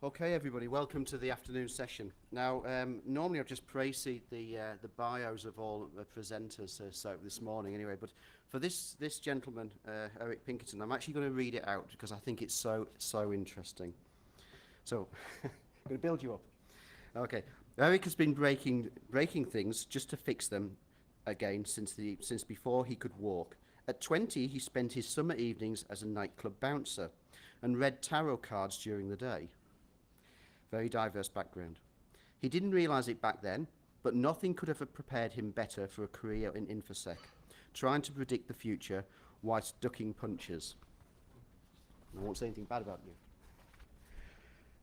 Okay, everybody, welcome to the afternoon session. Now, normally I've just pre-seed the bios of all the presenters so this morning anyway, but for this gentleman, Eric Pinkerton, I'm actually going to read it out because I think it's so interesting. So, I'm going to build you up. Okay, Eric has been breaking things just to fix them again since before he could walk. At 20, he spent his summer evenings as a nightclub bouncer and read tarot cards during the day. Very diverse background. He didn't realise it back then, but nothing could have prepared him better for a career in InfoSec, trying to predict the future whilst ducking punches. I won't say anything bad about you.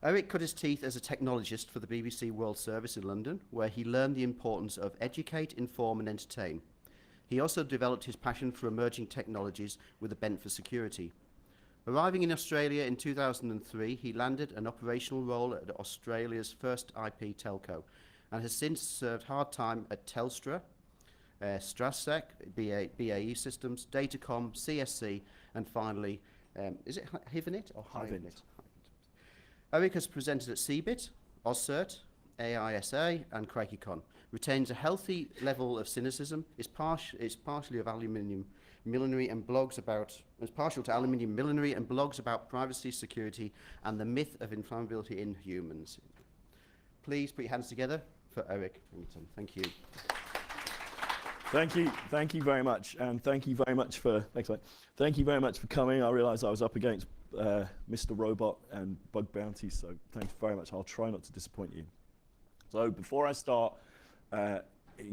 Eric cut his teeth as a technologist for the BBC World Service in London, where he learned the importance of educate, inform and entertain. He also developed his passion for emerging technologies with a bent for security. Arriving in Australia in 2003, he landed an operational role at Australia's first IP telco and has since served hard time at Telstra, Strassec, BAE Systems, Datacom, CSC, and finally, is it Hivnet or Hivnet? Eric has presented at CeBIT, AusCERT, AISA, and CrikeyCon. Retains a healthy level of cynicism, is partially of aluminium millinery and blogs about, is partial to aluminium millinery and blogs about privacy, security, and the myth of inflammability in humans. Please put your hands together for Eric Pinkerton. Thank you. Thank you very much, and thank you very much for coming. I realised I was up against Mr. Robot and Bug Bounty, so thanks very much. I'll try not to disappoint you. So before I start and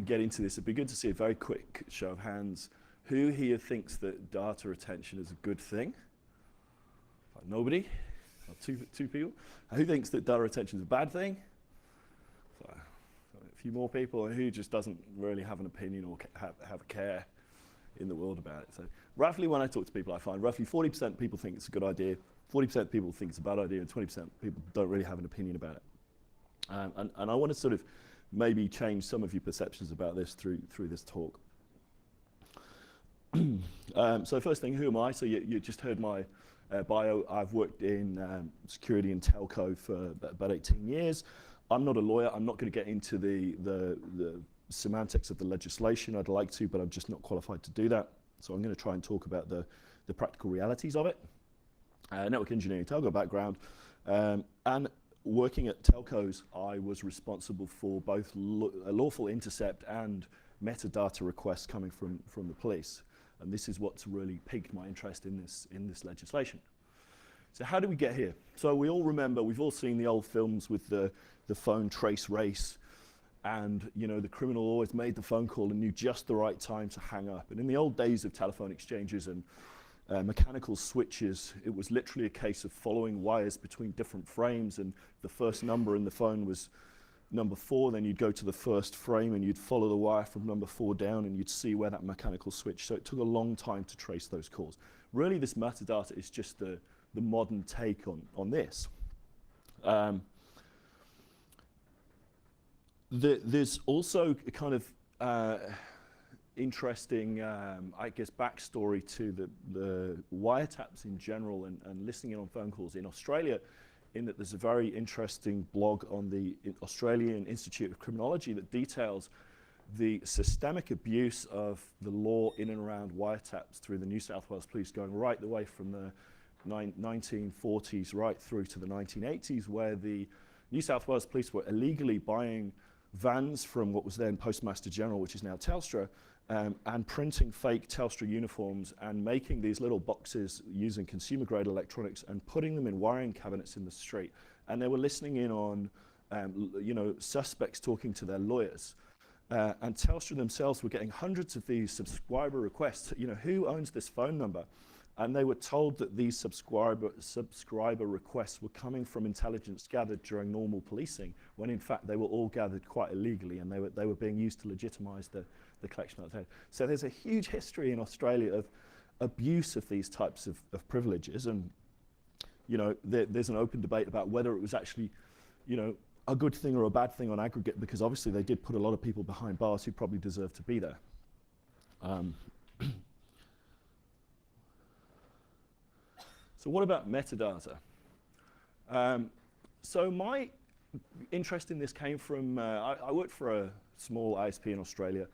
get into this, it'd be good to see a very quick show of hands. Who here thinks that data retention is a good thing? Nobody? Two people. Who thinks that data retention is a bad thing? So, a few more people. And who just doesn't really have an opinion or have a care in the world about it? So roughly when I talk to people, I find roughly 40% of people think it's a good idea, 40% of people think it's a bad idea, and 20% of people don't really have an opinion about it. And I want to sort of maybe change some of your perceptions about this through this talk. So first thing, who am I? So you just heard my bio. I've worked in security and telco for about 18 years. I'm not a lawyer. I'm not going to get into the semantics of the legislation. I'd like to, but I'm just not qualified to do that. So I'm going to try and talk about the practical realities of it. Network engineering, telco background, and working at telcos, I was responsible for both lawful intercept and metadata requests coming from the police. And this is what's really piqued my interest in this legislation. So how do we get here? So we all remember, we've all seen the old films with the phone trace race, and the criminal always made the phone call and knew just the right time to hang up. And in the old days of telephone exchanges and mechanical switches, it was literally a case of following wires between different frames, and the first number in the phone was number 4, then you'd go to the first frame and you'd follow the wire from number 4 down and you'd see where that mechanical switch. So it took a long time to trace those calls. Really, this metadata is just the modern take on this. There's also a kind of interesting, I guess, backstory to the wiretaps in general and listening in on phone calls in Australia, in that there's a very interesting blog on the Australian Institute of Criminology that details the systemic abuse of the law in and around wiretaps through the New South Wales Police, going right the way from the 1940s right through to the 1980s, where the New South Wales Police were illegally buying vans from what was then Postmaster General, which is now Telstra, and printing fake Telstra uniforms and making these little boxes using consumer-grade electronics and putting them in wiring cabinets in the street. And they were listening in on, suspects talking to their lawyers. And Telstra themselves were getting hundreds of these subscriber requests. Who owns this phone number? And they were told that these subscriber requests were coming from intelligence gathered during normal policing, when in fact they were all gathered quite illegally, and they were being used to legitimize the collection of data. So there's a huge history in Australia of abuse of these types of privileges, and there's an open debate about whether it was actually a good thing or a bad thing on aggregate, because obviously they did put a lot of people behind bars who probably deserved to be there. So what about metadata? So my interest in this came from, I worked for a small ISP in Australia,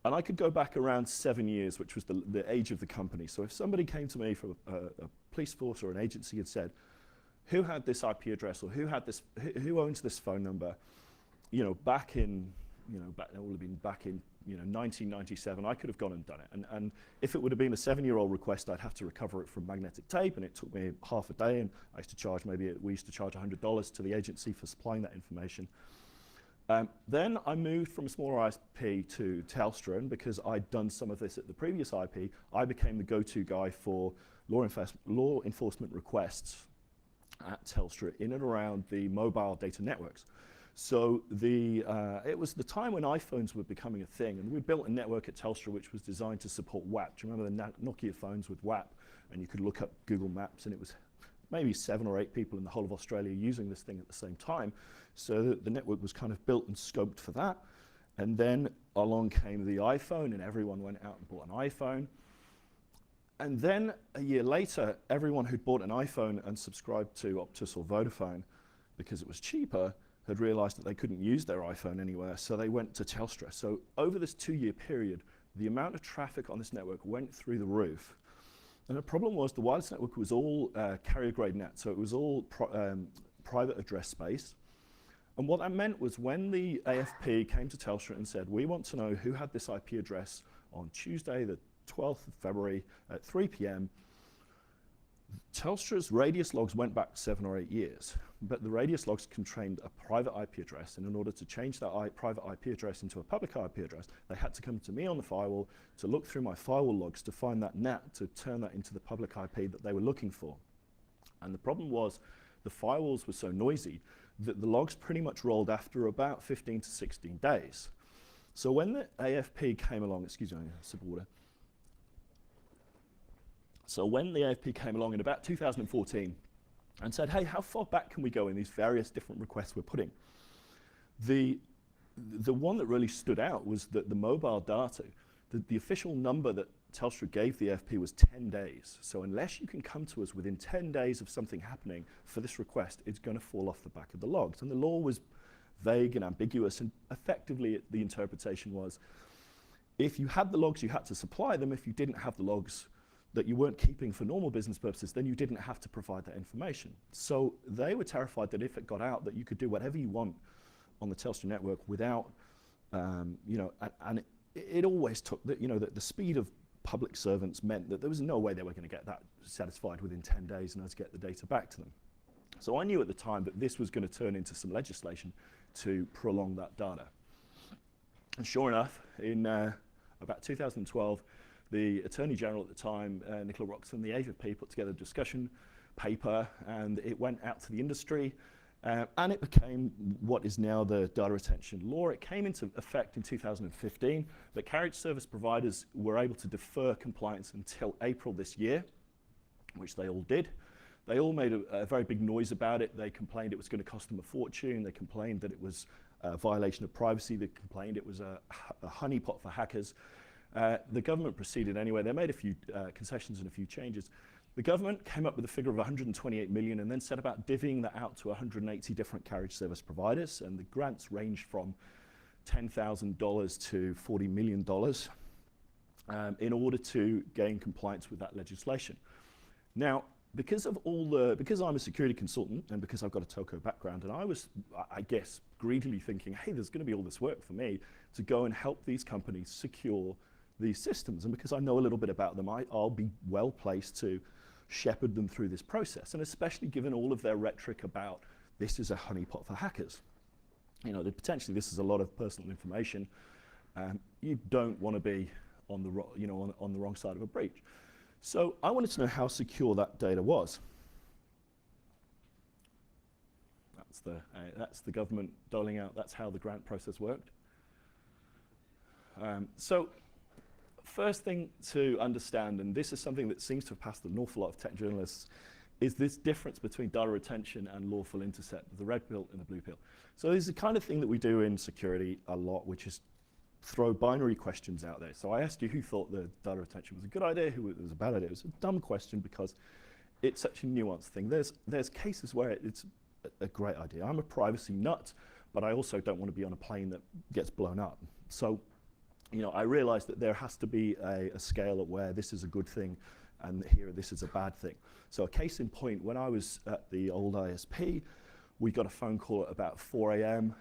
and I could go back around 7 years, which was the age of the company. So if somebody came to me from a police force or an agency and said, who had this IP address, or who owns this phone number, back in, it would have been back in, 1997, I could have gone and done it. And if it would have been a 7-year-old request, I'd have to recover it from magnetic tape, and it took me half a day, and we used to charge $100 to the agency for supplying that information. Then I moved from a smaller ISP to Telstra, and because I'd done some of this at the previous IP, I became the go-to guy for law enforcement requests at Telstra in and around the mobile data networks. So it was the time when iPhones were becoming a thing, and we built a network at Telstra which was designed to support WAP. Do you remember the Nokia phones with WAP? And you could look up Google Maps, and it was maybe 7 or 8 people in the whole of Australia using this thing at the same time. So the network was kind of built and scoped for that. And then along came the iPhone, and everyone went out and bought an iPhone. And then a year later, everyone who'd bought an iPhone and subscribed to Optus or Vodafone because it was cheaper had realized that they couldn't use their iPhone anywhere, so they went to Telstra. So over this 2-year period, the amount of traffic on this network went through the roof. And the problem was the wireless network was all carrier-grade net, so it was all private address space. And what that meant was when the AFP came to Telstra and said, we want to know who had this IP address on Tuesday, the 12th of February at 3 p.m., Telstra's radius logs went back 7 or 8 years, but the radius logs contained a private IP address, and in order to change that private IP address into a public IP address, they had to come to me on the firewall to look through my firewall logs to find that NAT to turn that into the public IP that they were looking for. And the problem was the firewalls were so noisy that the logs pretty much rolled after about 15 to 16 days. So when the AFP came along, excuse me, I need a sip of water. So when the AFP came along in about 2014 and said, hey, how far back can we go in these various different requests we're putting? The one that really stood out was that the mobile data, the official number that Telstra gave the AFP was 10 days. So unless you can come to us within 10 days of something happening for this request, it's going to fall off the back of the logs. And the law was vague and ambiguous, and effectively the interpretation was, if you had the logs, you had to supply them. If you didn't have the logs that you weren't keeping for normal business purposes, then you didn't have to provide that information. So they were terrified that if it got out, that you could do whatever you want on the Telstra network without, and it always took, the speed of public servants meant that there was no way they were going to get that satisfied within 10 days and us get the data back to them. So I knew at the time that this was going to turn into some legislation to prolong that data. And sure enough, in about 2012, the Attorney General at the time, Nicola Roxon, the AFP, put together a discussion paper, and it went out to the industry, and it became what is now the data retention law. It came into effect in 2015, but carriage service providers were able to defer compliance until April this year, which they all did. They all made a very big noise about it. They complained it was going to cost them a fortune. They complained that it was a violation of privacy. They complained it was a honeypot for hackers. The government proceeded anyway. They made a few concessions and a few changes. The government came up with a figure of 128 million and then set about divvying that out to 180 different carriage service providers, and the grants ranged from $10,000 to $40 million in order to gain compliance with that legislation. Now, because I'm a security consultant and because I've got a telco background, and I was, I guess, greedily thinking, hey, there's going to be all this work for me to go and help these companies secure these systems, and because I know a little bit about them, I'll be well placed to shepherd them through this process, and especially given all of their rhetoric about this is a honeypot for hackers. That potentially this is a lot of personal information. You don't want to be on the wrong side of a breach. So I wanted to know how secure that data was. That's the government doling out. That's how the grant process worked. So first thing to understand, and this is something that seems to have passed an awful lot of tech journalists, is this difference between data retention and lawful intercept, the red pill and the blue pill. So this is the kind of thing that we do in security a lot, which is throw binary questions out there. So I asked you who thought the data retention was a good idea, who it was a bad idea. It was a dumb question because it's such a nuanced thing. There's cases where it's a great idea. I'm a privacy nut, but I also don't want to be on a plane that gets blown up. So, you know, I realized that there has to be a scale at where this is a good thing and here this is a bad thing. So a case in point, when I was at the old ISP, we got a phone call at about 4 a.m.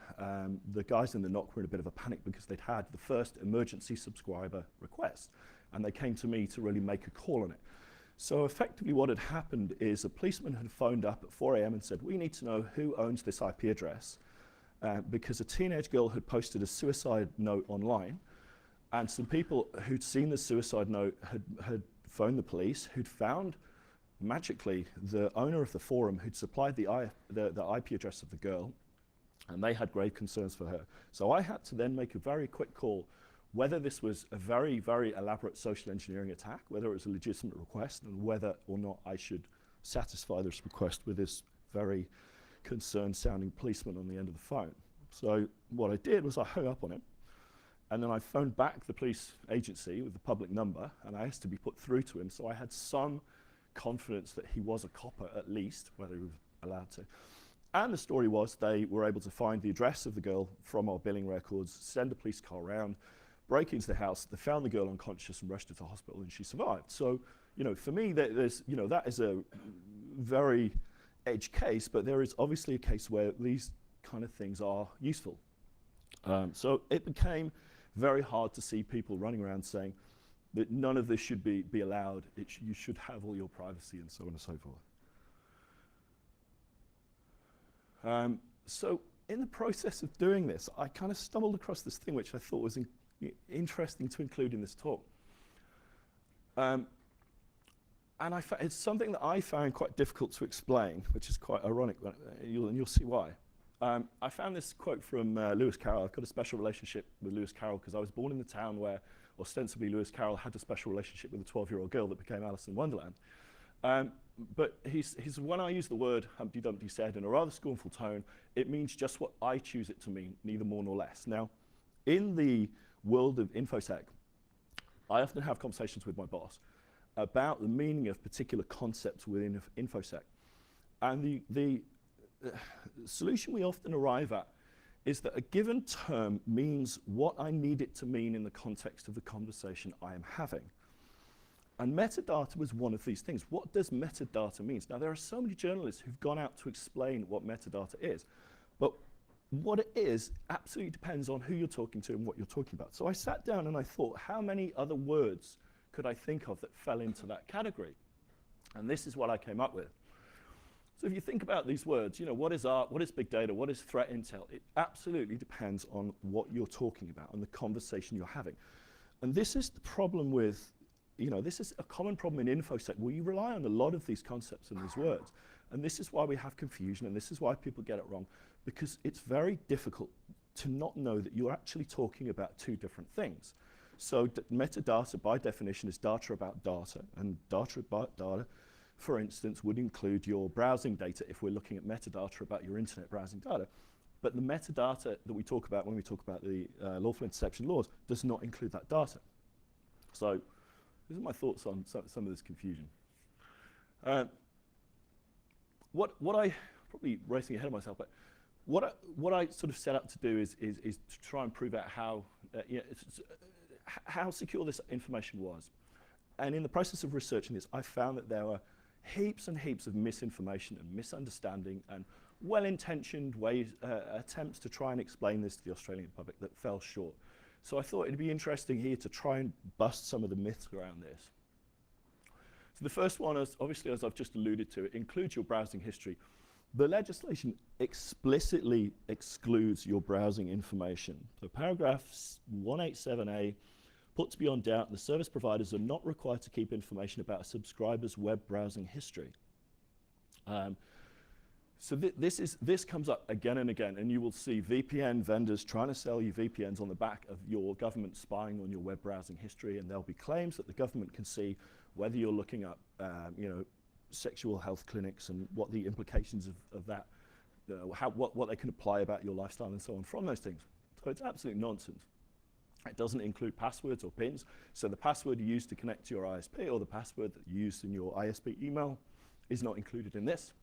The guys in the NOC were in a bit of a panic because they'd had the first emergency subscriber request, and they came to me to really make a call on it. So effectively what had happened is a policeman had phoned up at 4 a.m. and said, we need to know who owns this IP address, because a teenage girl had posted a suicide note online, and some people who'd seen the suicide note had phoned the police, who'd found magically the owner of the forum who'd supplied the IP address of the girl, and they had grave concerns for her. So I had to then make a very quick call whether this was a very, very elaborate social engineering attack, whether it was a legitimate request, and whether or not I should satisfy this request with this very concerned sounding policeman on the end of the phone. So what I did was I hung up on him, and then I phoned back the police agency with the public number, and I asked to be put through to him, so I had some confidence that he was a copper at least, whether he was allowed to. And the story was they were able to find the address of the girl from our billing records, send a police car around, break into the house, they found the girl unconscious and rushed her to hospital, and she survived. So, you know, for me, there's, you know, that is a very edge case, but there is obviously a case where these kind of things are useful. So it became very hard to see people running around saying that none of this should be allowed, you should have all your privacy and so on and so forth. So in the process of doing this, I kind of stumbled across this thing which I thought was interesting to include in this talk. And it's something that I found quite difficult to explain, which is quite ironic, and you'll see why. I found this quote from Lewis Carroll. I've got a special relationship with Lewis Carroll because I was born in the town where ostensibly Lewis Carroll had a special relationship with a 12-year-old girl that became Alice in Wonderland. But when I use the word Humpty Dumpty said in a rather scornful tone, it means just what I choose it to mean, neither more nor less. Now, in the world of InfoSec, I often have conversations with my boss about the meaning of particular concepts within InfoSec. And the solution we often arrive at is that a given term means what I need it to mean in the context of the conversation I am having. And metadata was one of these things. What does metadata mean? Now, there are so many journalists who've gone out to explain what metadata is, but what it is absolutely depends on who you're talking to and what you're talking about. So I sat down and I thought, how many other words could I think of that fell into that category? And this is what I came up with. So if you think about these words, you know, what is art, what is big data, what is threat intel? It absolutely depends on what you're talking about and the conversation you're having. And this is the problem with, you know, this is a common problem in InfoSec where you rely on a lot of these concepts and these words. And this is why we have confusion, and this is why people get it wrong, because it's very difficult to not know that you're actually talking about two different things. So metadata, by definition, is data about data, and data about data, for instance, would include your browsing data if we're looking at metadata about your internet browsing data. But the metadata that we talk about when we talk about the lawful interception laws does not include that data. So these are my thoughts on some of this confusion. What I, probably racing ahead of myself, but what I sort of set out to do is to try and prove out how, how secure this information was. And in the process of researching this, I found that there were heaps and heaps of misinformation and misunderstanding and well-intentioned ways, attempts to try and explain this to the Australian public that fell short. So I thought it'd be interesting here to try and bust some of the myths around this. So the first one is, obviously, as I've just alluded to, it includes your browsing history. The legislation explicitly excludes your browsing information. So paragraph 187A puts beyond doubt the service providers are not required to keep information about a subscriber's web browsing history. So this comes up again and again, and you will see VPN vendors trying to sell you VPNs on the back of your government spying on your web browsing history, and there'll be claims that the government can see whether you're looking up, sexual health clinics and what the implications of that, what they can apply about your lifestyle and so on from those things. So it's absolute nonsense. It doesn't include passwords or PINs, so the password you use to connect to your ISP or the password that you use in your ISP email is not included in this.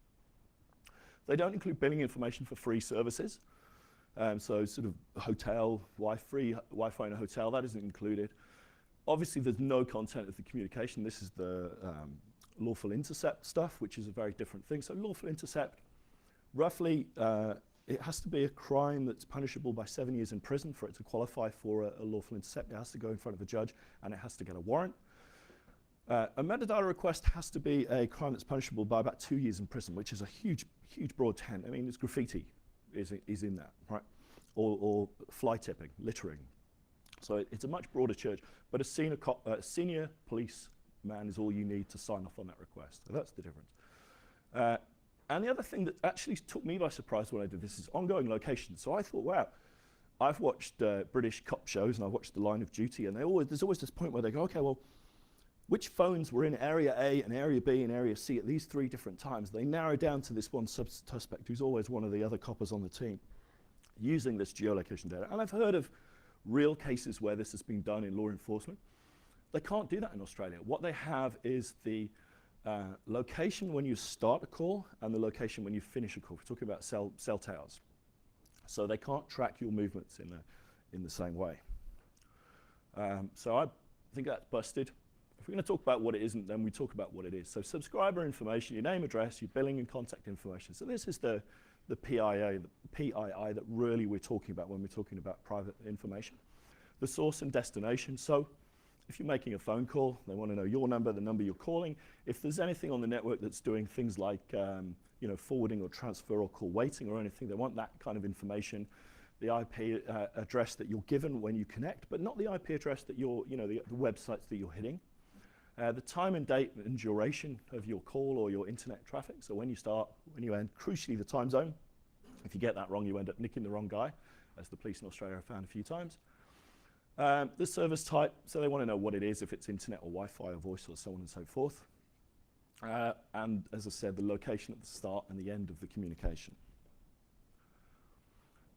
They don't include billing information for free services. So sort of hotel, free Wi-Fi in a hotel, that isn't included. Obviously, there's no content of the communication. This is the Lawful Intercept stuff, which is a very different thing. So Lawful Intercept, roughly, it has to be a crime that's punishable by 7 years in prison for it to qualify for a lawful intercept. It has to go in front of a judge, and it has to get a warrant. A metadata request has to be a crime that's punishable by about 2 years in prison, which is a huge, huge broad tent. I mean, it's graffiti is in that, right? Or fly tipping, littering. So it's a much broader church, but a senior policeman is all you need to sign off on that request. So that's the difference. And the other thing that actually took me by surprise when I did this is ongoing location. So I thought, wow, I've watched British cop shows and I've watched The Line of Duty, and there's always this point where they go, okay, well, which phones were in area A and area B and area C at these 3 different times? They narrow down to this one suspect who's always one of the other coppers on the team using this geolocation data. And I've heard of real cases where this has been done in law enforcement. They can't do that in Australia. What they have is the location when you start a call and the location when you finish a call. We're talking about cell towers. So they can't track your movements in the same way. So I think that's busted. If we're going to talk about what it isn't, then we talk about what it is. So subscriber information, your name, address, your billing and contact information. So this is the PII that really we're talking about when we're talking about private information. The source and destination. So if you're making a phone call, they want to know your number, the number you're calling. If there's anything on the network that's doing things like forwarding or transfer or call waiting or anything, they want that kind of information. The IP address that you're given when you connect, but not the IP address that you're, the websites that you're hitting. The time and date and duration of your call or your internet traffic. So when you start, when you end, crucially the time zone. If you get that wrong, you end up nicking the wrong guy, as the police in Australia have found a few times. The service type, so they want to know what it is, if it's internet or Wi-Fi or voice or so on and so forth. And as I said, the location at the start and the end of the communication.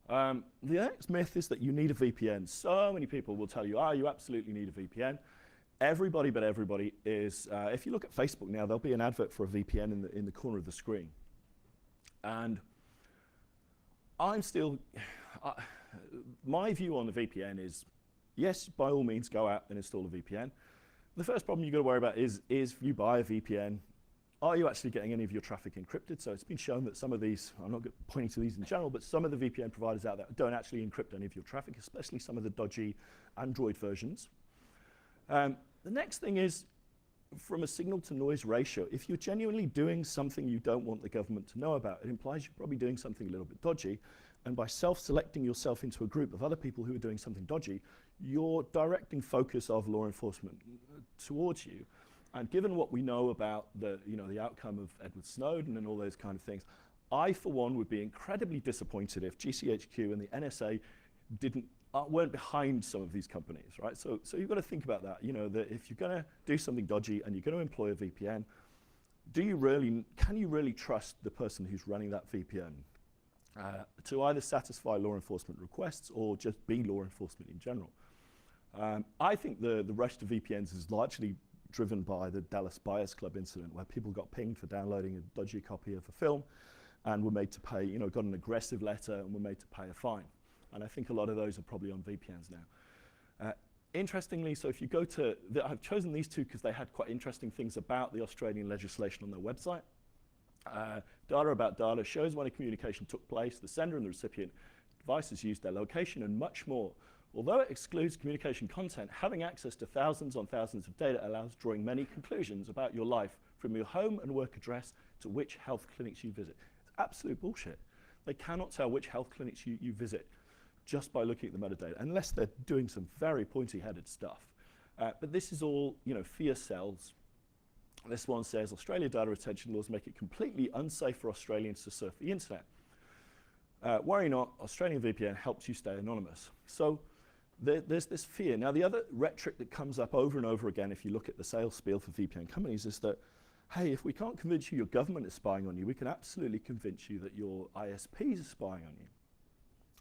The next myth is that you need a VPN. So many people will tell you, you absolutely need a VPN. Everybody but everybody is, if you look at Facebook now, there'll be an advert for a VPN in the corner of the screen. And I'm still, my view on the VPN is, yes, by all means, go out and install a VPN. The first problem you've got to worry about is if you buy a VPN, are you actually getting any of your traffic encrypted? So it's been shown that some of these, I'm not pointing to these in general, but some of the VPN providers out there don't actually encrypt any of your traffic, especially some of the dodgy Android versions. The next thing is, from a signal to noise ratio, if you're genuinely doing something you don't want the government to know about, it implies you're probably doing something a little bit dodgy. And by self-selecting yourself into a group of other people who are doing something dodgy, you're directing focus of law enforcement towards you. And given what we know about the outcome of Edward Snowden and all those kind of things, I, for one, would be incredibly disappointed if GCHQ and the NSA weren't behind some of these companies, right? So you've got to think about that. That if you're going to do something dodgy and you're going to employ a VPN, can you really trust the person who's running that VPN to either satisfy law enforcement requests or just be law enforcement in general? I think the rush to VPNs is largely driven by the Dallas Buyers Club incident, where people got pinged for downloading a dodgy copy of a film and were made to pay, got an aggressive letter and were made to pay a fine. And I think a lot of those are probably on VPNs now. Interestingly, so if you go to, I've chosen these two because they had quite interesting things about the Australian legislation on their website. Data about data shows when a communication took place, the sender and the recipient devices used, their location, and much more. Although it excludes communication content, having access to thousands on thousands of data allows drawing many conclusions about your life, from your home and work address to which health clinics you visit. It's absolute bullshit. They cannot tell which health clinics you visit just by looking at the metadata, unless they're doing some very pointy-headed stuff. But this is all, fear sells. This one says, Australia data retention laws make it completely unsafe for Australians to surf the internet. Worry not, Australian VPN helps you stay anonymous. So there's this fear. Now, the other rhetoric that comes up over and over again, if you look at the sales spiel for VPN companies, is that, hey, if we can't convince you your government is spying on you, we can absolutely convince you that your ISPs are spying on you.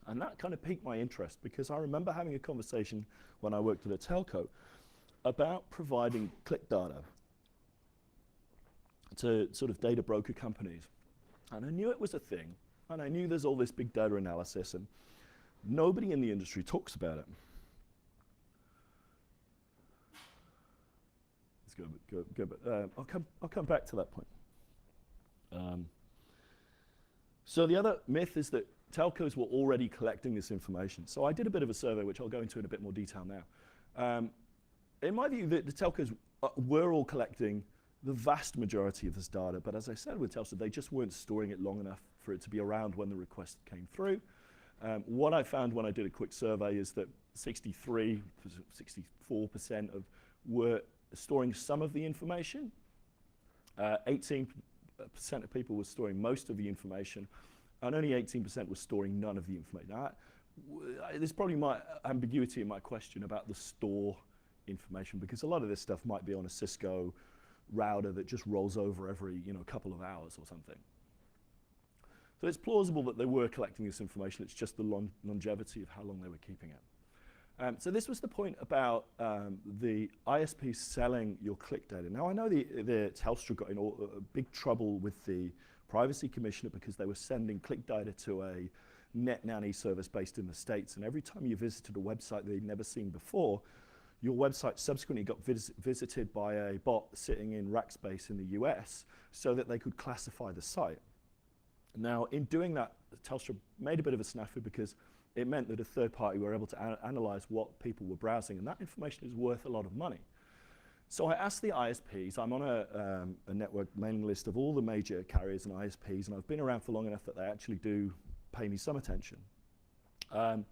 And that kind of piqued my interest, because I remember having a conversation when I worked at a telco about providing click data to sort of data broker companies. And I knew it was a thing, and I knew there's all this big data analysis, and nobody in the industry talks about it. Let's go, but I'll come back to that point. So the other myth is that telcos were already collecting this information. So I did a bit of a survey, which I'll go into in a bit more detail now. In my view, the telcos were all collecting the vast majority of this data, but as I said with Telstra, they just weren't storing it long enough for it to be around when the request came through. What I found when I did a quick survey is that 64% were storing some of the information. 18% of people were storing most of the information, and only 18% were storing none of the information. Now, there's probably my ambiguity in my question about the store information, because a lot of this stuff might be on a Cisco router that just rolls over every couple of hours or something. So it's plausible that they were collecting this information. It's just the longevity of how long they were keeping it. So this was the point about the ISP selling your click data. Now I know the Telstra got in big trouble with the Privacy Commissioner because they were sending click data to a net nanny service based in the States, and every time you visited a website they'd never seen before, your website subsequently got visited by a bot sitting in Rackspace in the US so that they could classify the site. Now, in doing that, Telstra made a bit of a snafu because it meant that a third party were able to analyze what people were browsing, and that information is worth a lot of money. So I asked the ISPs, I'm on a network mailing list of all the major carriers and ISPs, and I've been around for long enough that they actually do pay me some attention. And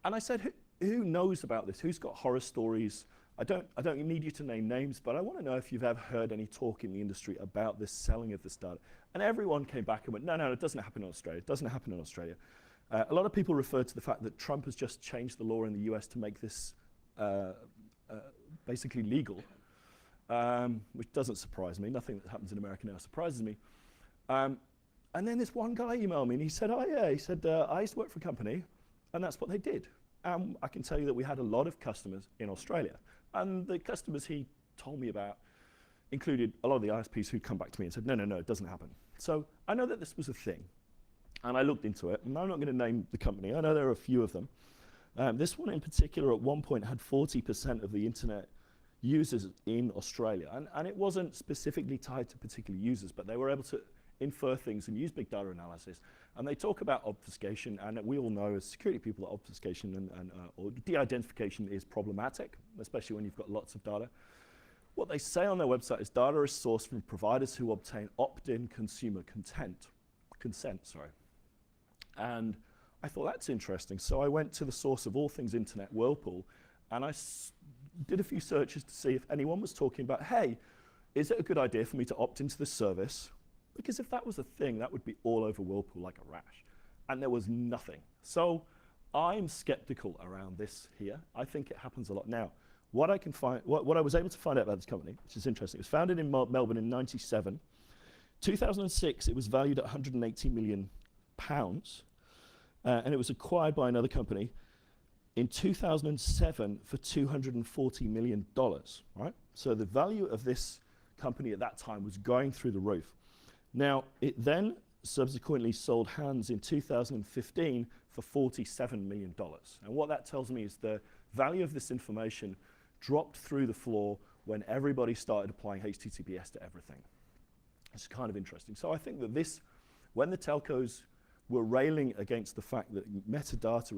I said, who knows about this? Who's got horror stories? I don't need you to name names, but I want to know if you've ever heard any talk in the industry about this selling of this data. And everyone came back and went, no, it doesn't happen in Australia. It doesn't happen in Australia. A lot of people refer to the fact that Trump has just changed the law in the US to make this basically legal, which doesn't surprise me. Nothing that happens in America now surprises me. And then this one guy emailed me and he said, oh yeah, he said, I used to work for a company and that's what they did. I can tell you that we had a lot of customers in Australia. And the customers he told me about included a lot of the ISPs who'd come back to me and said, no, it doesn't happen. So I know that this was a thing. And I looked into it, and I'm not going to name the company. I know there are a few of them. This one in particular at one point had 40% of the internet users in Australia. And it wasn't specifically tied to particular users, but they were able to infer things and use big data analysis. And they talk about obfuscation, and we all know as security people that obfuscation or de-identification is problematic, especially when you've got lots of data. What they say on their website is data is sourced from providers who obtain opt-in consumer consent. And I thought that's interesting. So I went to the source of all things internet, Whirlpool, and I did a few searches to see if anyone was talking about, hey, is it a good idea for me to opt into this service? Because if that was a thing, that would be all over Whirlpool like a rash. And there was nothing. So I'm skeptical around this here. I think it happens a lot. Now, what I can find, what I was able to find out about this company, which is interesting, it was founded in Melbourne in '97. 2006, it was valued at £180 million, and it was acquired by another company in 2007 for $240 million, right? So the value of this company at that time was going through the roof. Now, it then subsequently sold hands in 2015 for $47 million. And what that tells me is the value of this information dropped through the floor when everybody started applying HTTPS to everything. It's kind of interesting. So I think that this, when the telcos were railing against the fact that metadata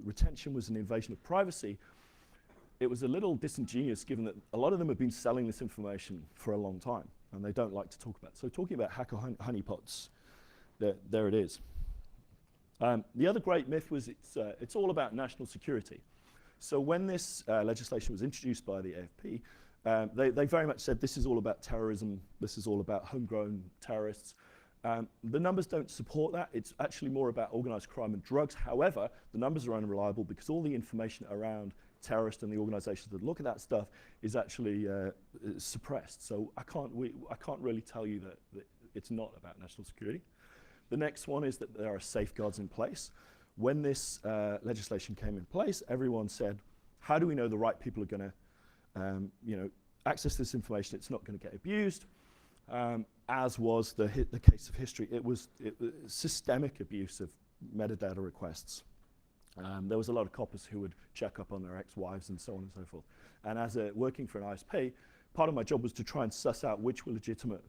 retention was an invasion of privacy, it was a little disingenuous given that a lot of them have been selling this information for a long time and they don't like to talk about it. So talking about hacker honeypots, there it is. The other great myth was it's all about national security. So when this legislation was introduced by the AFP, they very much said this is all about terrorism, this is all about homegrown terrorists. The numbers don't support that. It's actually more about organized crime and drugs. However, the numbers are unreliable because all the information around terrorists and the organizations that look at that stuff is actually suppressed. So I can't really tell you that it's not about national security. The next one is that there are safeguards in place. When this legislation came in place, everyone said, how do we know the right people are going to access this information? It's not going to get abused. as was the case of history. It was systemic abuse of metadata requests. There was a lot of coppers who would check up on their ex-wives and so on and so forth. And as working for an ISP, part of my job was to try and suss out which were legitimate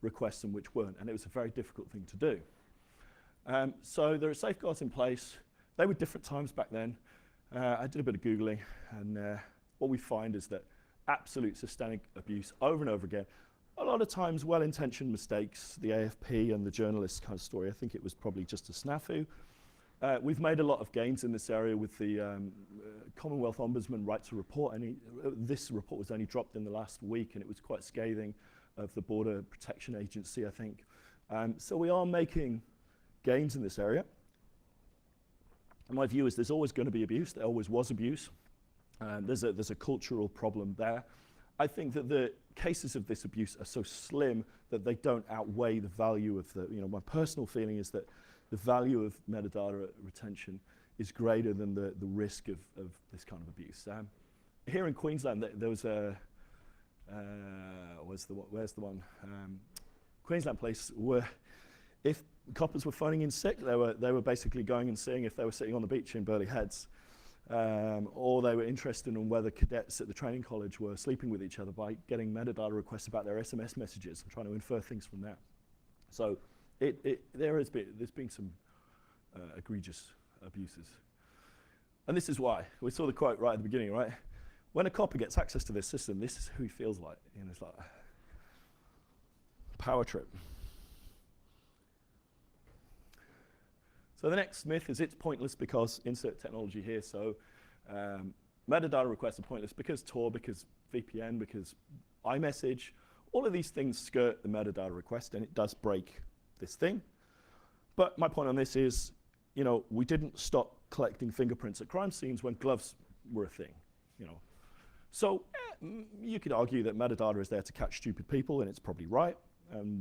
requests and which weren't, and it was a very difficult thing to do. So there are safeguards in place. They were different times back then. I did a bit of Googling, and what we find is that absolute systemic abuse over and over again. A lot of times well-intentioned mistakes, the AFP and the journalist kind of story. I think it was probably just a snafu. We've made a lot of gains in this area with the Commonwealth Ombudsman right to report. This report was only dropped in the last week, and it was quite scathing of the Border Protection Agency, I think. So we are making gains in this area. And my view is there's always going to be abuse. There always was abuse. There's a cultural problem there. I think that the cases of this abuse are so slim that they don't outweigh the value of the, my personal feeling is that the value of metadata retention is greater than the risk of this kind of abuse. Here in Queensland, there was a, where's the one? Queensland Police were, if coppers were phoning in sick, they were basically going and seeing if they were sitting on the beach in Burleigh Heads. Or they were interested in whether cadets at the training college were sleeping with each other by getting metadata requests about their SMS messages and trying to infer things from that. So there's been some egregious abuses. And this is why. We saw the quote right at the beginning, right? When a copper gets access to this system, this is who he feels like. It's like a power trip. So the next myth is it's pointless because insert technology here. So metadata requests are pointless because Tor, because VPN, because iMessage. All of these things skirt the metadata request, and it does break this thing. But my point on this is, we didn't stop collecting fingerprints at crime scenes when gloves were a thing. So you could argue that metadata is there to catch stupid people, and it's probably right.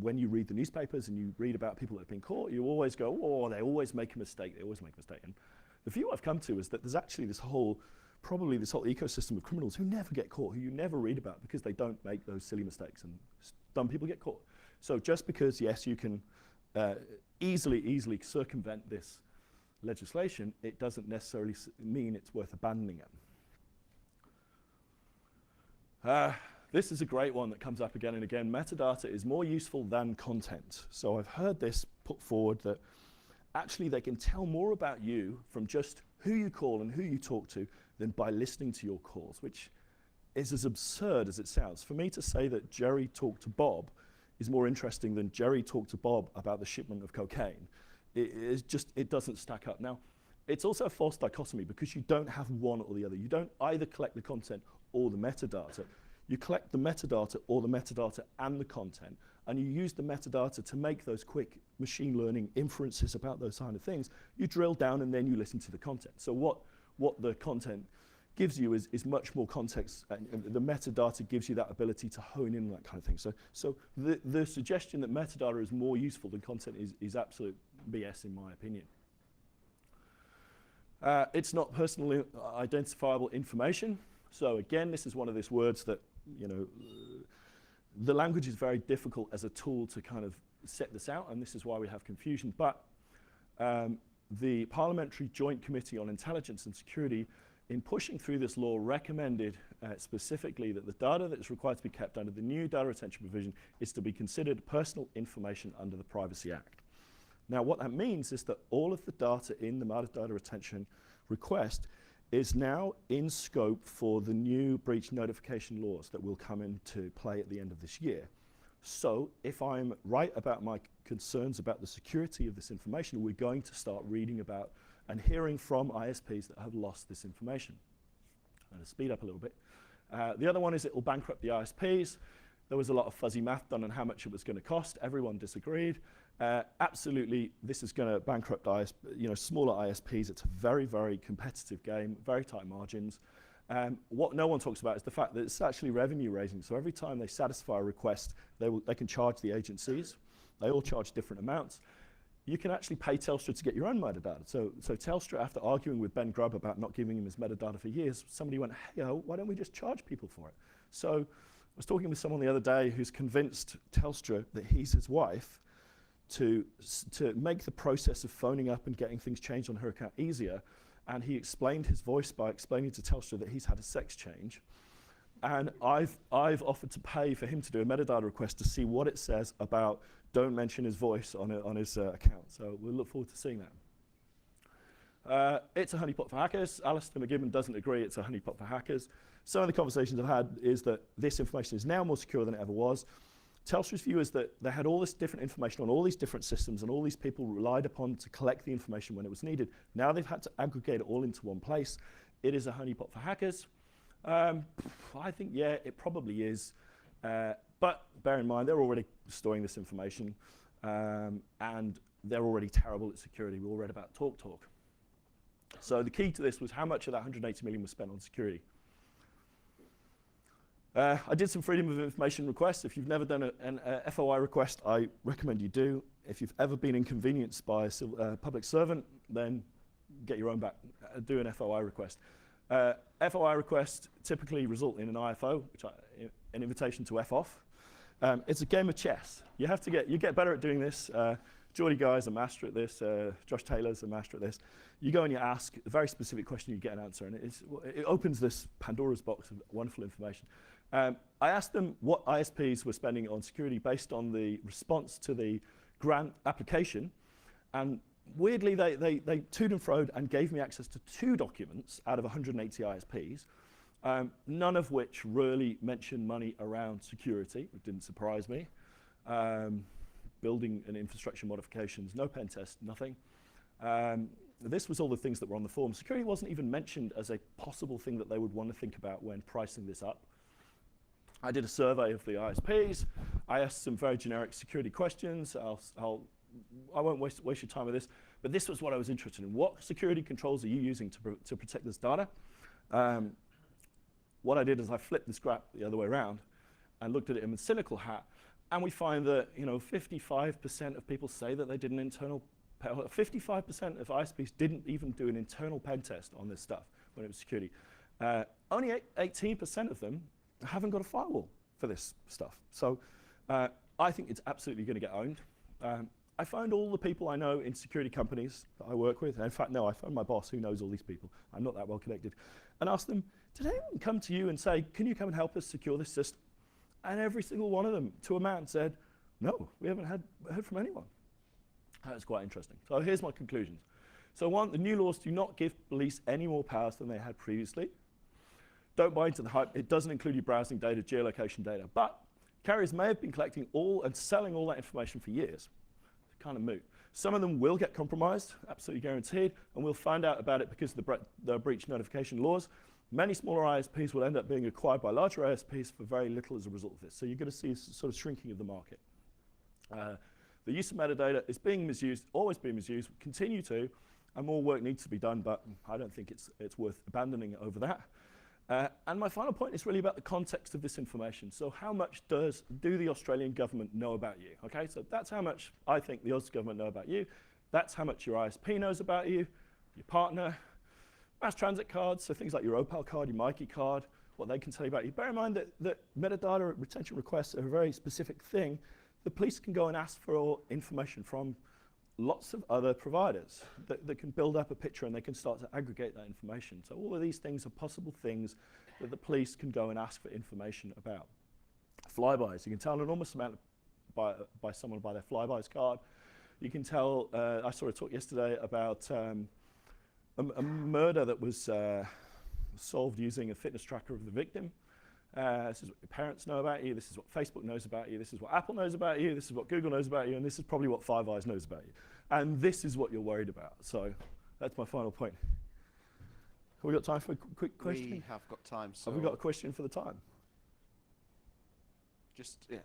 When you read the newspapers and you read about people that have been caught, you always go, oh, they always make a mistake, they always make a mistake. And the view I've come to is that there's actually probably this whole ecosystem of criminals who never get caught, who you never read about because they don't make those silly mistakes, and dumb people get caught. So just because, yes, you can easily circumvent this legislation, it doesn't necessarily mean it's worth abandoning it. This is a great one that comes up again and again. Metadata is more useful than content. So I've heard this put forward that actually they can tell more about you from just who you call and who you talk to than by listening to your calls, which is as absurd as it sounds. For me to say that Jerry talked to Bob is more interesting than Jerry talked to Bob about the shipment of cocaine. It doesn't stack up. Now, it's also a false dichotomy because you don't have one or the other. You don't either collect the content or the metadata. You collect the metadata or the metadata and the content, and you use the metadata to make those quick machine learning inferences about those kind of things. You drill down and then you listen to the content. So what the content gives you is much more context, and the metadata gives you that ability to hone in on that kind of thing. So the suggestion that metadata is more useful than content is absolute BS in my opinion. It's not personally identifiable information. So again, this is one of these words that, the language is very difficult as a tool to kind of set this out, and this is why we have confusion. But the Parliamentary Joint Committee on Intelligence and Security, in pushing through this law, recommended specifically that the data that is required to be kept under the new data retention provision is to be considered personal information under the Privacy Act. Now, what that means is that all of the data in the metadata retention request is now in scope for the new breach notification laws that will come into play at the end of this year. So if I'm right about my concerns about the security of this information, we're going to start reading about and hearing from ISPs that have lost this information. I'm going to speed up a little bit. The other one is it will bankrupt the ISPs. There was a lot of fuzzy math done on how much it was going to cost. Everyone disagreed. Absolutely, this is going to bankrupt smaller ISPs. It's a very, very competitive game, very tight margins. What no one talks about is the fact that it's actually revenue raising. So every time they satisfy a request, they can charge the agencies. They all charge different amounts. You can actually pay Telstra to get your own metadata. So Telstra, after arguing with Ben Grubb about not giving him his metadata for years, somebody went, hey, why don't we just charge people for it? So was talking with someone the other day who's convinced Telstra that he's his wife to make the process of phoning up and getting things changed on her account easier. And he explained his voice by explaining to Telstra that he's had a sex change. And I've offered to pay for him to do a metadata request to see what it says about don't mention his voice on his account. So we'll look forward to seeing that. It's a honeypot for hackers. Alistair McGibbon doesn't agree it's a honeypot for hackers. Some of the conversations I've had is that this information is now more secure than it ever was. Telstra's view is that they had all this different information on all these different systems and all these people relied upon to collect the information when it was needed. Now they've had to aggregate it all into one place. It is a honeypot for hackers. I think, yeah, it probably is. But bear in mind, they're already storing this information and they're already terrible at security. We all read about TalkTalk. So the key to this was how much of that 180 million was spent on security. I did some freedom of information requests. If you've never done an FOI request, I recommend you do. If you've ever been inconvenienced by a public servant, then get your own back. Do an FOI request. FOI requests typically result in an IFO, an invitation to F off. It's a game of chess. You get better at doing this. Geordie Guy's a master at this. Josh Taylor's a master at this. You go and you ask a very specific question, you get an answer, and it opens this Pandora's box of wonderful information. I asked them what ISPs were spending on security based on the response to the grant application, and weirdly they toed and froed and gave me access to 2 documents out of 180 ISPs, none of which really mentioned money around security. It didn't surprise me. Building and infrastructure modifications, no pen test, nothing. This was all the things that were on the form. Security wasn't even mentioned as a possible thing that they would want to think about when pricing this up. I did a survey of the ISPs. I asked some very generic security questions. I won't waste your time with this, but this was what I was interested in. What security controls are you using to protect this data? What I did is I flipped this graph the other way around and looked at it in a cynical hat, and we find that 55% of people say that they did an internal 55% of ISPs didn't even do an internal pen test on this stuff when it was security. Only 18% of them haven't got a firewall for this stuff. So I think it's absolutely going to get owned. I found all the people I know in security companies that I work with, and in fact, no, I found my boss who knows all these people. I'm not that well connected. And asked them, did anyone come to you and say, can you come and help us secure this system? And every single one of them, to a man, said, no, we haven't heard from anyone. That's quite interesting. So here's my conclusions. So 1, the new laws do not give police any more powers than they had previously. Don't buy into the hype. It doesn't include your browsing data, geolocation data. But carriers may have been collecting all and selling all that information for years. It's kind of moot. Some of them will get compromised, absolutely guaranteed, and we'll find out about it because of the breach notification laws. Many smaller ISPs will end up being acquired by larger ISPs for very little as a result of this. So you're going to see a sort of shrinking of the market. The use of metadata is being misused, always being misused, continue to, and more work needs to be done, but I don't think it's worth abandoning it over that. And my final point is really about the context of this information. So how much do the Australian government know about you? Okay, so that's how much I think the Aus government know about you. That's how much your ISP knows about you, your partner, mass transit cards, so things like your Opal card, your Mikey card, what they can tell you about you. Bear in mind that metadata retention requests are a very specific thing. The police can go and ask for information from lots of other providers that can build up a picture, and they can start to aggregate that information. So all of these things are possible things that the police can go and ask for information about. Flybys, you can tell an enormous amount by someone by their Flybys card. You can tell, I saw a talk yesterday about a murder that was solved using a fitness tracker of the victim. This is what your parents know about you, this is what Facebook knows about you, this is what Apple knows about you, this is what Google knows about you, and this is probably what Five Eyes knows about you. And this is what you're worried about. So that's my final point. Have we got time for a quick question? We have got time. So have we got a question for the time? Just, yeah.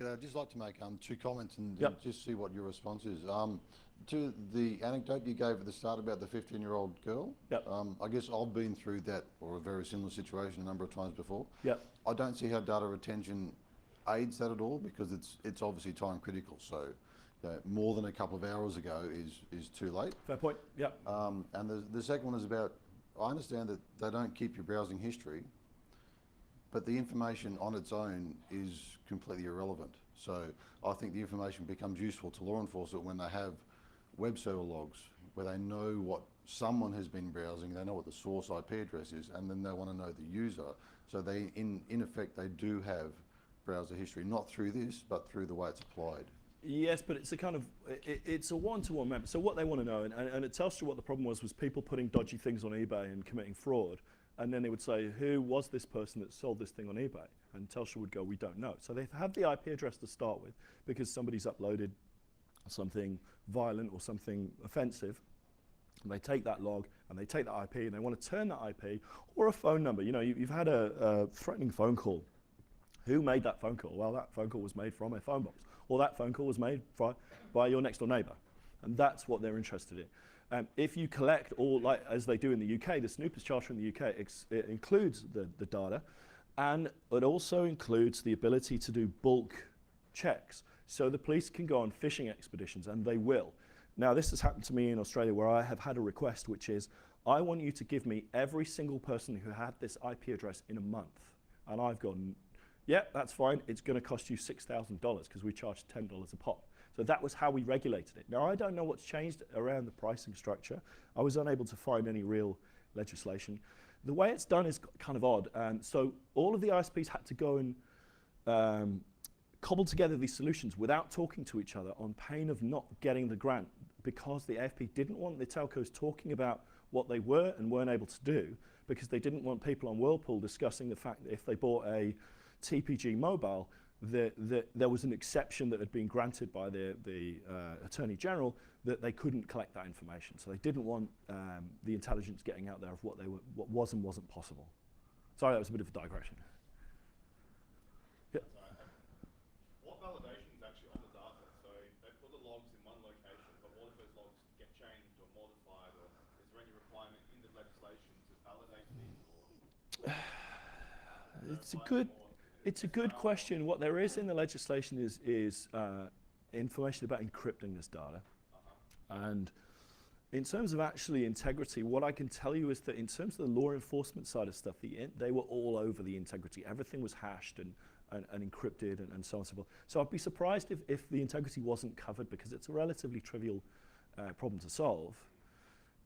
I'd just like to make 2 comments and Yep. just see what your response is. To the anecdote you gave at the start about the 15-year-old girl, Yep. I guess I've been through that or a very similar situation a number of times before. Yep. I don't see how data retention aids that at all because it's obviously time critical. So more than a couple of hours ago is too late. Fair point. Yep. And the second one is about, I understand that they don't keep your browsing history, but the information on its own is completely irrelevant. So I think the information becomes useful to law enforcement when they have web server logs, where they know what someone has been browsing, they know what the source IP address is, and then they want to know the user. So they, in effect, they do have browser history, not through this, but through the way it's applied. Yes, but it's a kind of, it's a one-to-one member. So what they want to know, and it tells you what the problem was people putting dodgy things on eBay and committing fraud. And then they would say, who was this person that sold this thing on eBay? And Telstra would go, we don't know. So they have the IP address to start with because somebody's uploaded something violent or something offensive. And they take that log and they take that IP and they want to turn that IP or a phone number. You know, you've had a threatening phone call. Who made that phone call? Well, that phone call was made from a phone box. Or that phone call was made by your next door neighbor. And that's what they're interested in. If you collect all, like as they do in the UK, the Snoopers Charter in the UK it includes the data, and it also includes the ability to do bulk checks. So the police can go on fishing expeditions, and they will. Now, this has happened to me in Australia where I have had a request, which is, I want you to give me every single person who had this IP address in a month. And I've gone, yeah, that's fine. It's going to cost you $6,000 because we charge $10 a pop. So that was how we regulated it. Now, I don't know what's changed around the pricing structure. I was unable to find any real legislation. The way it's done is kind of odd. So all of the ISPs had to go and cobble together these solutions without talking to each other on pain of not getting the grant, because the AFP didn't want the telcos talking about what they were and weren't able to do, because they didn't want people on Whirlpool discussing the fact that if they bought a TPG mobile, there was an exception that had been granted by the Attorney General that they couldn't collect that information. So they didn't want the intelligence getting out there of what was and wasn't possible. Sorry, that was a bit of a digression. Yeah. What validation is actually on the data? So they put the logs in one location, but what if those logs get changed or modified, or is there any requirement in the legislation to validate these? It's a good question. What there is in the legislation is information about encrypting this data. And in terms of actually integrity, what I can tell you is that in terms of the law enforcement side of stuff, they were all over the integrity. Everything was hashed and encrypted and so on and so forth. So I'd be surprised if the integrity wasn't covered, because it's a relatively trivial problem to solve.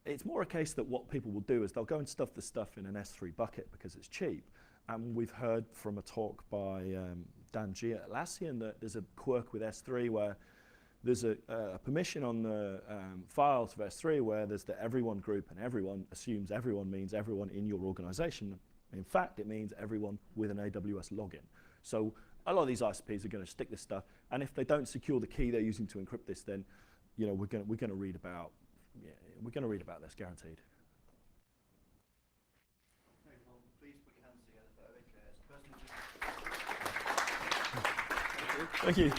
It's more a case that what people will do is they'll go and stuff the stuff in an S3 bucket because it's cheap. And we've heard from a talk by Dan G at Atlassian that there's a quirk with S3 where there's a permission on the files of S3 where there's the everyone group, and everyone assumes everyone means everyone in your organization. In fact, it means everyone with an AWS login. So a lot of these ISPs are going to stick this stuff, and if they don't secure the key they're using to encrypt this, then we're going to read about this, guaranteed. Okay, well, please put your hands together for Eric. Thank you.